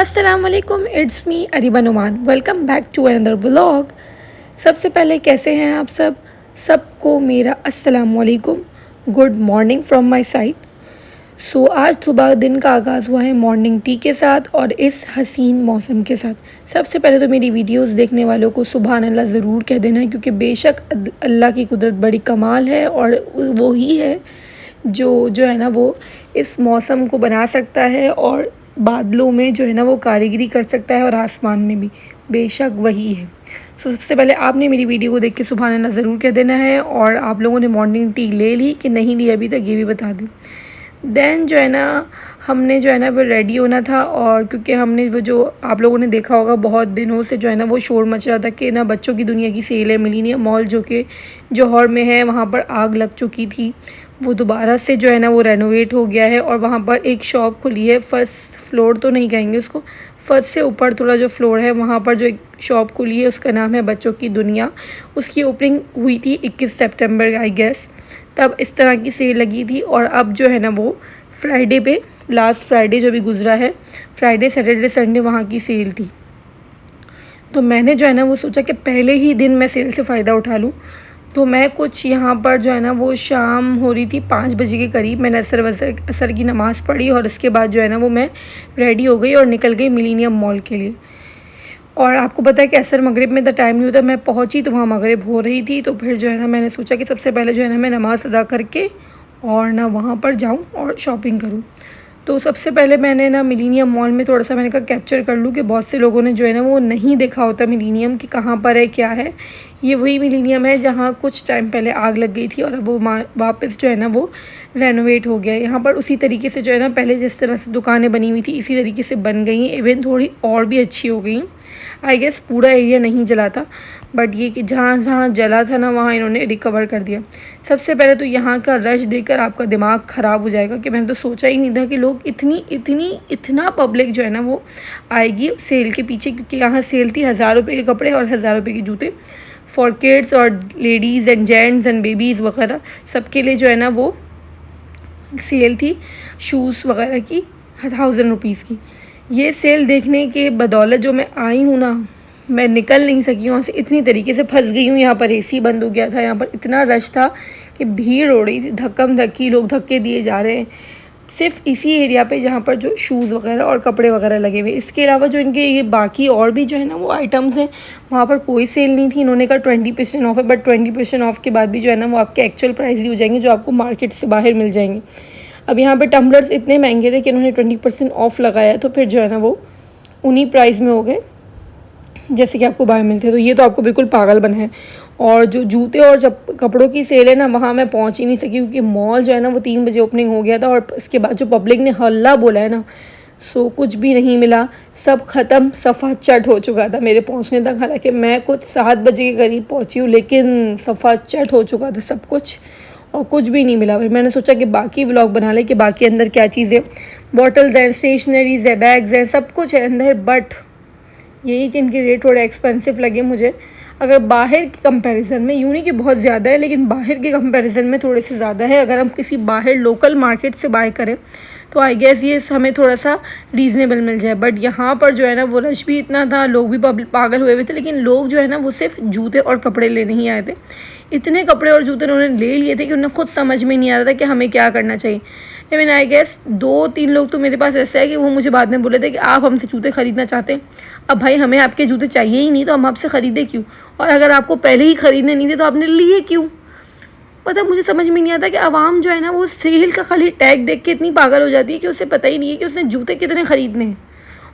अस्सलामुअलैकुम, it's me Ariba Numan. Welcome back to another vlog. सबसे पहले कैसे हैं आप सबको मेरा अस्सलामुअलैकुम, good morning from my side. आज सुबह दिन का आगाज़ हुआ है मॉर्निंग टी के साथ और इस हसीन मौसम के साथ। सबसे पहले तो मेरी वीडियोस देखने वालों को सुभान अल्लाह ज़रूर कह देना, क्योंकि बेशक अल्लाह की कुदरत बड़ी कमाल है और वो ही है जो है ना वो इस मौसम को बना सकता है और बादलों में जो है ना वो कारीगरी कर सकता है और आसमान में भी, बेशक वही है। सबसे पहले आपने मेरी वीडियो को देख के सुभान अल्लाह ज़रूर कह देना है। और आप लोगों ने मॉर्निंग टी ले ली कि नहीं ली अभी तक, ये भी बता दें। देन जो है ना हमने जो है ना वो रेडी होना था, और क्योंकि हमने वो जो आप लोगों ने देखा होगा बहुत दिनों से जो है ना वो शोर मच रहा था कि ना बच्चों की दुनिया की सेल है मिलीनियम मॉल जो कि जौहर में है, वहाँ पर आग लग चुकी थी। वो दोबारा से जो है ना वो रेनोवेट हो गया है और वहाँ पर एक शॉप खुली है। फर्स्ट फ्लोर तो नहीं कहेंगे उसको, फर्स्ट से ऊपर थोड़ा जो फ्लोर है वहाँ पर जो एक शॉप खुली है उसका नाम है बच्चों की दुनिया। उसकी ओपनिंग हुई थी 21 सितंबर आई गेस, तब इस तरह की सेल लगी थी। और अब जो है ना वो फ्राइडे पे, लास्ट फ्राइडे जो भी गुजरा है, फ्राइडे सैटरडे संडे वहाँ की सेल थी। तो मैंने जो है ना वो सोचा कि पहले ही दिन मैं सेल से फ़ायदा उठा लूँ। तो मैं कुछ यहाँ पर जो है ना वो शाम हो रही थी 5 बजे के करीब, मैंने असर की नमाज़ पढ़ी और उसके बाद जो है ना वो मैं रेडी हो गई और निकल गई मिलीनियम मॉल के लिए। और आपको पता है कि असर मगरिब में तो टाइम नहीं होता, मैं पहुँची तो वहाँ मगरिब हो रही थी। तो फिर जो है ना मैंने सोचा कि सबसे पहले जो है ना मैं नमाज़ अदा करके और ना वहाँ पर जाऊँ और शॉपिंग करूँ। तो सबसे पहले मैंने ना मिलीनियम मॉल में थोड़ा सा मैंने कहा कैप्चर कर लूँ कि बहुत से लोगों ने जो है ना वो नहीं देखा होता मिलीनियम कि कहाँ पर है क्या है। ये वही मिलीनियम है जहाँ कुछ टाइम पहले आग लग गई थी और अब वो वापस जो है ना वो रेनोवेट हो गया है। यहाँ पर उसी तरीके से जो है ना पहले जिस तरह से दुकानें बनी हुई थी इसी तरीके से बन गई हैं, इवन थोड़ी और भी अच्छी हो गई। आई गेस पूरा एरिया नहीं जला था, बट ये कि जहाँ जहाँ जला था ना वहाँ इन्होंने रिकवर कर दिया। सबसे पहले तो यहाँ का रश देखकर आपका दिमाग ख़राब हो जाएगा कि मैंने तो सोचा ही नहीं था कि लोग इतना पब्लिक जो है ना वो आएगी सेल के पीछे, क्योंकि यहाँ सेल थी 1000 रुपये के कपड़े और 1000 रुपये के जूते फॉर किड्स और ladies and gents and babies वगैरह सबके लिए जो है ना वो सेल थी शूज़ वगैरह की 1000 रुपीज़ की। ये सेल देखने के बदौलत जो मैं आई हूँ ना, मैं निकल नहीं सकी वहाँ से, इतनी तरीके से फंस गई हूँ। यहाँ पर एसी बंद हो गया था, यहाँ पर इतना रश था कि भीड़ हो रही थी, धक्कम धक्की, लोग धक्के दिए जा रहे हैं सिर्फ इसी एरिया पे जहाँ पर जो शूज़ वगैरह और कपड़े वगैरह लगे हुए। इसके अलावा जो इनके ये बाकी और भी जो है ना वो आइटम्स हैं वहाँ पर कोई सेल नहीं थी। इन्होंने कहा 20% ऑफ है, बट 20% ऑफ के बाद भी जो है ना वो आपके एक्चुअल प्राइस ही हो जाएंगे जो आपको मार्केट से बाहर मिल जाएंगे। अब यहाँ पे टम्बलर्स इतने महंगे थे कि इन्होंने 20% ऑफ लगाया, तो फिर जो है ना वो उन्हीं प्राइस में हो गए जैसे कि आपको बाहर मिलते हैं। तो ये तो आपको बिल्कुल पागल बना है। और जो जूते और कपड़ों की सेल है ना वहाँ मैं पहुँच ही नहीं सकी, क्योंकि मॉल जो है ना वो 3 बजे ओपनिंग हो गया था और इसके बाद जो पब्लिक ने हल्ला बोला है ना, कुछ भी नहीं मिला, सब ख़त्म, सफ़ा चट हो चुका था मेरे पहुँचने तक। हालांकि मैं कुछ 7 बजे के करीब पहुँची हूँ, लेकिन सफ़ा चट हो चुका था सब कुछ और कुछ भी नहीं मिला। फिर मैंने सोचा कि बाकी व्लॉग बना ले कि बाकी अंदर क्या चीज़ें, बॉटल्स हैं, स्टेशनरीज़ है, बैग्स हैं, सब कुछ है अंदर। बट यही कि इनके रेट थोड़े एक्सपेंसिव लगे मुझे। अगर बाहर के कंपैरिजन में, यूँ नहीं कि बहुत ज़्यादा है, लेकिन बाहर के कंपैरिजन में थोड़े से ज़्यादा है। अगर हम किसी बाहर लोकल मार्केट से बाय करें तो आई गेस ये हमें थोड़ा सा रीज़नेबल मिल जाए। बट यहाँ पर जो है ना वो रश भी इतना था, लोग भी पागल हुए हुए थे, लेकिन लोग जो है ना वो सिर्फ जूते और कपड़े लेने ही आए थे। इतने कपड़े और जूते उन्होंने ले लिए थे कि उन्हें खुद समझ में नहीं आ रहा था कि हमें क्या करना चाहिए। आई मीन आई गेस 2-3 लोग तो मेरे पास ऐसा है कि वो मुझे बाद में बोले थे कि आप हमसे जूते ख़रीदना चाहते हैं। अब भाई हमें आपके जूते चाहिए ही नहीं तो हम आपसे ख़रीदे क्यों, और अगर आपको पहले ही ख़रीदने नहीं थे तो आपने लिए क्यों। मतलब मुझे समझ में नहीं आता कि आवाम जो है ना वो सेल का खाली टैग देख के इतनी पागल हो जाती है कि उसे पता ही नहीं है कि उसने जूते कितने ख़रीदने हैं,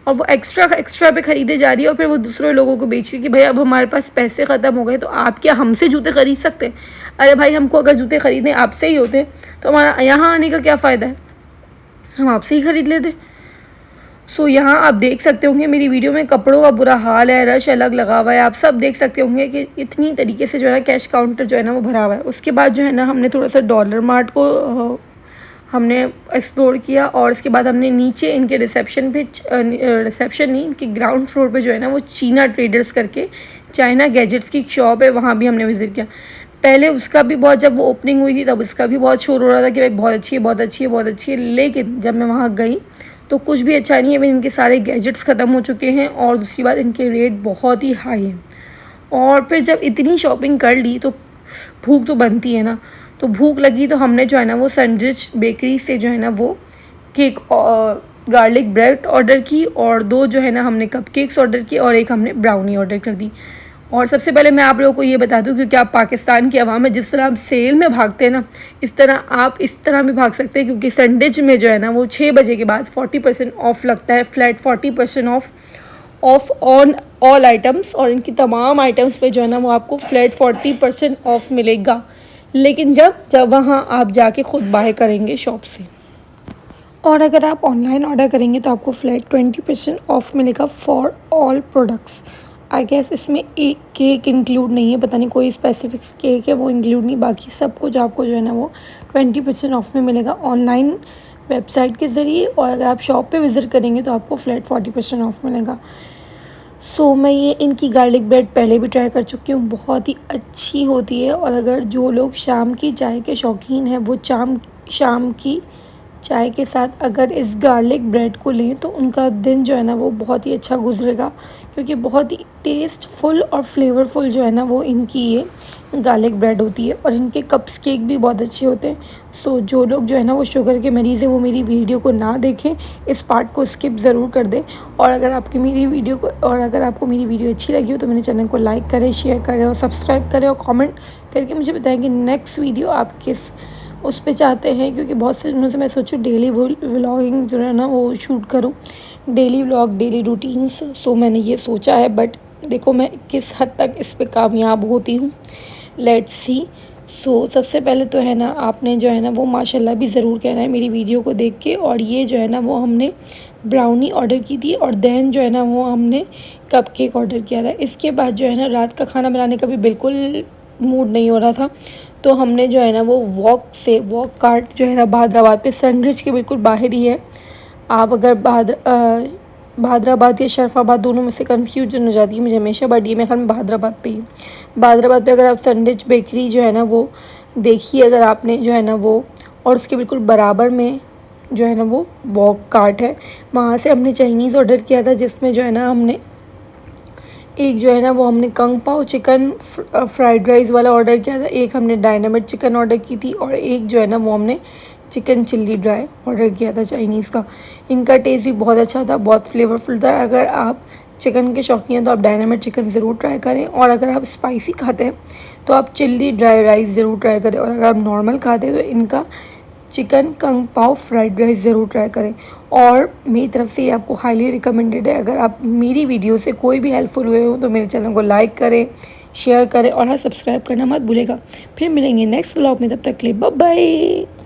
और वो एक्स्ट्रा पे ख़रीदे जा रही है और फिर वो दूसरे लोगों को बेच रही है कि भाई अब हमारे पास पैसे ख़त्म हो गए तो आप क्या हमसे जूते ख़रीद सकते हैं। अरे भाई हमको अगर जूते ख़रीदने आपसे ही होते तो हमारा यहाँ आने का क्या फ़ायदा है, हम आपसे ही ख़रीद लेते। यहाँ आप देख सकते होंगे मेरी वीडियो में कपड़ों का बुरा हाल है, रश अलग लगा हुआ है। आप सब देख सकते होंगे कि इतनी तरीके से जो है ना कैश काउंटर जो है ना वो भरा हुआ है। उसके बाद जो है ना हमने थोड़ा सा डॉलर मार्ट को हमने एक्सप्लोर किया, और उसके बाद हमने नीचे इनके रिसेप्शन नहीं, इनके ग्राउंड फ्लोर पे जो है ना वो चीना ट्रेडर्स करके चाइना गैजेट्स की शॉप है, वहाँ भी हमने विज़िट किया। पहले उसका भी बहुत, जब वो ओपनिंग हुई थी तब उसका भी बहुत शोर हो रहा था कि भाई बहुत अच्छी है, बहुत अच्छी है, बहुत अच्छी है। लेकिन जब मैं वहाँ गई तो कुछ भी अच्छा नहीं है। इनके सारे गैजेट्स ख़त्म हो चुके हैं और दूसरी बात इनके रेट बहुत ही हाई हैं। और फिर जब इतनी शॉपिंग कर ली तो भूख तो बनती है ना, तो भूख लगी तो हमने जो है ना वो सनरिच बेकरी से जो है ना वो केक गार्लिक ब्रेड ऑर्डर की, और 2 जो है ना हमने कपकेक्स ऑर्डर किए और एक हमने ब्राउनी ऑर्डर कर दी। और सबसे पहले मैं आप लोगों को ये बता दूं, क्योंकि आप पाकिस्तान की आवाम है, जिस तरह आप सेल में भागते हैं ना, इस तरह आप इस तरह भी भाग सकते हैं, क्योंकि संडेज में जो है ना वो 6 बजे के बाद 40% ऑफ लगता है, flat 40% of on all items, और इनकी तमाम आइटम्स पे जो है ना वो आपको फ्लैट 40% ऑफ मिलेगा। लेकिन जब वहाँ आप जाके ख़ुद बाय करेंगे शॉप से, और अगर आप ऑनलाइन ऑर्डर करेंगे तो आपको फ्लैट 20% ऑफ मिलेगा for all products. I guess इसमें एक केक इंक्लूड नहीं है, पता नहीं कोई स्पेसिफिक केक है वो इंक्लूड नहीं, बाकी सब कुछ आपको जो है ना वो 20% ऑफ में मिलेगा ऑनलाइन वेबसाइट के ज़रिए, और अगर आप शॉप पे विज़िट करेंगे तो आपको फ्लैट 40% ऑफ मिलेगा। मैं ये इनकी गार्लिक ब्रेड पहले भी ट्राई कर चुकी हूँ, बहुत ही अच्छी होती है। और अगर जो लोग शाम की चाय के शौकीन हैं वो शाम की चाय के साथ अगर इस गार्लिक ब्रेड को लें तो उनका दिन जो है ना वो बहुत ही अच्छा गुजरेगा, क्योंकि बहुत ही टेस्टफुल और फ्लेवरफुल जो है ना वो इनकी ये गार्लिक ब्रेड होती है। और इनके कप्स केक भी बहुत अच्छे होते हैं। जो लोग जो है ना वो शुगर के मरीज़ है वो मेरी वीडियो को ना देखें, इस पार्ट को स्किप ज़रूर कर दें। और अगर आपको मेरी वीडियो अच्छी लगी हो तो मेरे चैनल को लाइक करें, शेयर करें और सब्सक्राइब करें, और कमेंट करके मुझे बताएं कि नेक्स्ट वीडियो आप किस उस पे चाहते हैं, क्योंकि बहुत से दिनों से मैं सोचूँ डेली व्लॉगिंग जो है ना वो शूट करूँ, डेली व्लॉग, डेली रूटीन्स। मैंने ये सोचा है, बट देखो मैं किस हद तक इस पे कामयाब होती हूँ, लेट्स सी। सबसे पहले तो है ना आपने जो है ना वो माशाल्लाह भी ज़रूर कहना है मेरी वीडियो को देख के। और ये जो है ना वो हमने ब्राउनी ऑर्डर की थी, और देन जो है ना वो हमने कपकेक ऑर्डर किया था। इसके बाद जो है ना रात का खाना बनाने का भी बिल्कुल मूड नहीं हो रहा था, तो हमने जो है ना वो वॉक कार्ट जो है ना बहादराबाद पे सनरिच के बिल्कुल बाहर ही है। आप अगर बहादराबाद या शरफाबाद दोनों में से कन्फ्यूजन हो जाती है मुझे हमेशा, बट ये मेरे ख्याल में बहादराबाद पे ही। बहादराबाद पे अगर आप सनरिच बेकरी जो है ना वो देखिए अगर आपने जो है ना वो, और उसके बिल्कुल बराबर में जो है ना वो वॉक कार्ट है, वहाँ से हमने चाइनीज़ ऑर्डर किया था, जिसमें जो है ना हमने एक जो है ना वो हमने कंग पाओ चिकन फ्राइड राइस वाला ऑर्डर किया था, एक हमने डायनामिट चिकन ऑर्डर की थी, और एक जो है ना वो हमने चिकन चिल्ली ड्राई ऑर्डर किया था चाइनीज़ का। इनका टेस्ट भी बहुत अच्छा था, बहुत फ्लेवरफुल था। अगर आप चिकन के शौकीन हैं तो आप डायनामिट चिकन ज़रूर ट्राई करें, और अगर आप स्पाइसी खाते हैं तो आप चिल्ली ड्राई राइस ज़रूर ट्राई करें, और अगर आप नॉर्मल खाते हैं तो इनका चिकन कंग पाओ फ्राइड राइस ज़रूर ट्राई करें। और मेरी तरफ से ये आपको हाईली रिकमेंडेड है। अगर आप मेरी वीडियो से कोई भी हेल्पफुल हुए हो तो मेरे चैनल को लाइक करें, शेयर करें, और हाँ सब्सक्राइब करना मत भूलेगा। फिर मिलेंगे नेक्स्ट व्लॉग में, तब तक के लिए बाय बाय।